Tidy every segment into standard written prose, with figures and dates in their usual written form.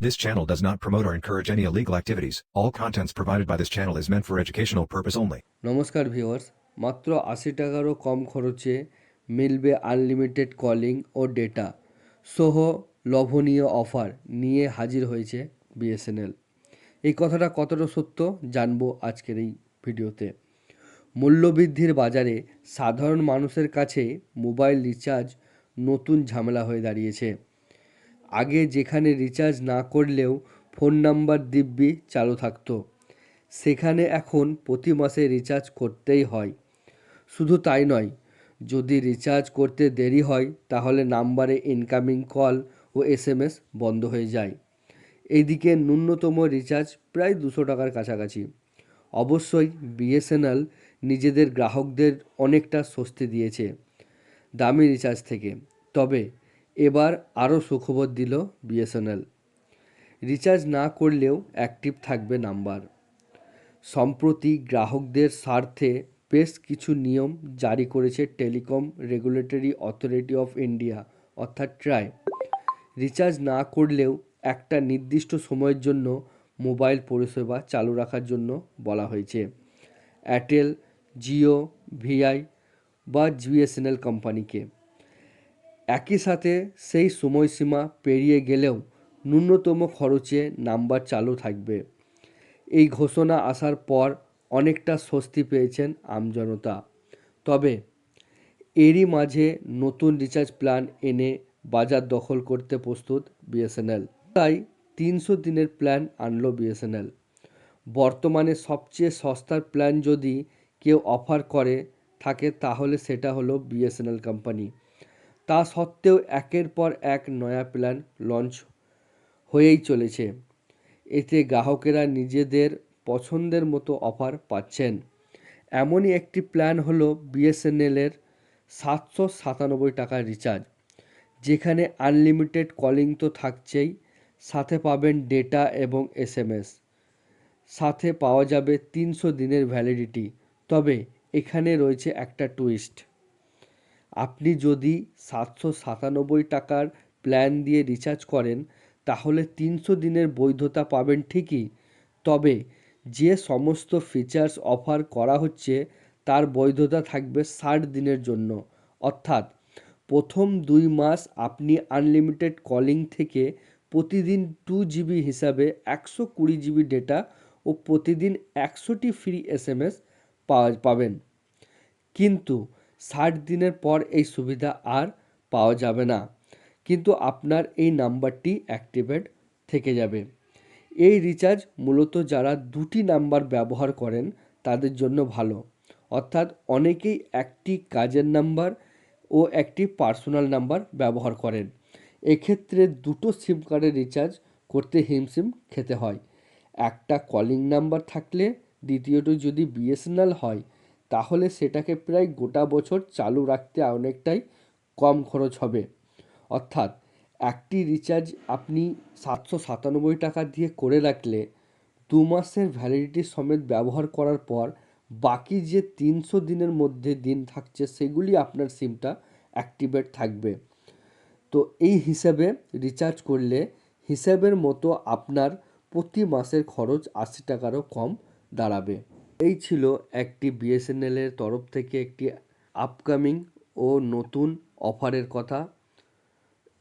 This channel does not promote or encourage any illegal activities. All contents provided by this channel is meant for educational purpose only. নমস্কার viewers, মাত্র 80 টাকারও কম খরচে মিলবে unlimited calling ও data সহ লোভনীয় offer নিয়ে হাজির হয়েছে বিএসএনএল। এই কথাটা কতটা সত্য জানবো আজকের এই ভিডিওতে। মূল্যবৃদ্ধির বাজারে সাধারণ মানুষের কাছে মোবাইল রিচার্জ নতুন ঝামেলা হয়ে দাঁড়িয়েছে। আগে যেখানে রিচার্জ না করলেও ফোন নাম্বার দিব্যি চালু থাকতো, সেখানে এখন প্রতি মাসে রিচার্জ করতেই হয়। শুধু তাই নয়, যদি রিচার্জ করতে দেরি হয় তাহলে নাম্বারে ইনকামিং কল ও এসএমএস বন্ধ হয়ে যায়। এইদিকে ন্যূনতম রিচার্জ প্রায় 200 টাকার কাছাকাছি। অবশ্যই বিএসএনএল নিজেদের গ্রাহকদের অনেকটা স্বস্তি দিয়েছে দামি রিচার্জ থেকে। তবে এবার আরও সুখবর দিল বিএসএনএল। রিচার্জ না করলেও অ্যাক্টিভ থাকবে নাম্বার। সম্প্রতি গ্রাহকদের স্বার্থে বেশ কিছু নিয়ম জারি করেছে telecom regulatory authority of India অর্থাৎ ট্রাই। রিচার্জ না করলেও একটা নির্দিষ্ট সময়ের জন্য মোবাইল পরিষেবা চালু রাখার জন্য বলা হয়েছে এয়ারটেল, জিও, ভিআই বা বিএসএনএল কোম্পানিকে। একই সাথে সেই সময়সীমা পেরিয়ে গেলেও ন্যূনতম খরচে নাম্বার চালু থাকবে। এই ঘোষণা আসার পর অনেকটা স্বস্তি পেয়েছেন আমজনতা। তবে এরই মাঝে নতুন রিচার্জ প্ল্যান এনে বাজার দখল করতে প্রস্তুত বিএসএনএল। তাই 300 দিনের প্ল্যান আনলো বিএসএনএল। বর্তমানে সবচেয়ে সস্তার প্ল্যান যদি কেউ অফার করে থাকে তাহলে সেটা হলো বিএসএনএল কোম্পানি। তা সত্ত্বেও একের পর এক নয়া প্ল্যান লঞ্চ হয়েই চলেছে। এতে গ্রাহকেরা নিজেদের পছন্দের মতো অফার পাচ্ছেন। এমনই একটি প্ল্যান হলো বিএসএনএলের 797 টাকার রিচার্জ, যেখানে আনলিমিটেড কলিং তো থাকছেই, সাথে পাবেন ডেটা এবং এসএমএস, সাথে পাওয়া যাবে 300 দিনের ভ্যালিডিটি। তবে এখানে রয়েছে একটা টুইস্ট। আপনি যদি 797 টাকার প্ল্যান দিয়ে রিচার্জ করেন তাহলে 300 দিনের বৈধতা পাবেন ঠিকই, তবে যে সমস্ত ফিচার্স অফার করা হচ্ছে তার বৈধতা থাকবে 60 দিনের জন্য। অর্থাৎ প্রথম 2 মাস আপনি আনলিমিটেড কলিং থেকে প্রতিদিন 2 জিবি হিসাবে 120 জিবি ডেটা ও প্রতিদিন 100টি ফ্রি এসএমএস পাবেন। কিন্তু 60 দিনের পর এই সুবিধা আর পাওয়া যাবে না, কিন্তু আপনার এই নাম্বারটি অ্যাক্টিভেট থেকে যাবে। এই রিচার্জ মূলত যারা দুটি নাম্বার ব্যবহার করেন তাদের জন্য ভালো। অর্থাৎ অনেকেই একটি কাজের নাম্বার ও একটি পার্সোনাল নাম্বার ব্যবহার করেন। এক্ষেত্রে দুটো সিম কার্ডের রিচার্জ করতে হিমশিম খেতে হয়। একটা কলিং নাম্বার থাকলে দ্বিতীয়টি যদি বিএসএনএল হয় তাহলে সেটাকে প্রায় গোটা বছর চালু রাখতে অনেকটাই কম খরচ হবে। অর্থাৎ একটি রিচার্জ আপনি 797 টাকা দিয়ে করে রাখলে 2 মাসের ভ্যালিডিটি সমেত ব্যবহার করার পর বাকি যে 300 দিনের মধ্যে দিন থাকছে সেগুলি আপনার সিমটা অ্যাক্টিভেট থাকবে। তো এই হিসাবে রিচার্জ করলে হিসাবের মতো আপনার প্রতি মাসের খরচ 80 টাকারও কম দাঁড়াবে। এই ছিল একটি বিএসএনএলের তরফ থেকে একটি আপকামিং ও নতুন অফারের কথা,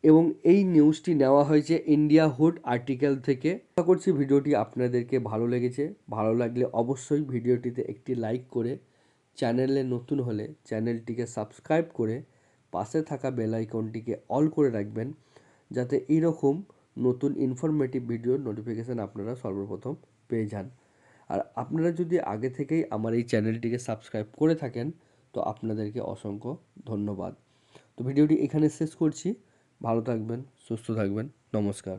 এবং এই নিউজটি নেওয়া হয়েছে ইন্ডিয়া হুড আর্টিকেল থেকে। আশা করছি ভিডিওটি আপনাদেরকে ভালো লেগেছে। ভালো লাগলে অবশ্যই ভিডিওটিতে একটি লাইক করে, চ্যানেলে নতুন হলে চ্যানেলটিকে সাবস্ক্রাইব করে পাশে থাকা বেল আইকনটিকে অল করে রাখবেন, যাতে এইরকম নতুন ইনফরমেটিভ ভিডিওর নোটিফিকেশান আপনারা সর্বপ্রথম পেয়ে যান। আর আপনারা যদি আগে থেকেই আমার এই চ্যানেলটিকে সাবস্ক্রাইব করে থাকেন তো আপনাদেরকে অসংখ্য ধন্যবাদ। তো ভিডিওটি এখানে শেষ করছি। ভালো থাকবেন, সুস্থ থাকবেন, নমস্কার।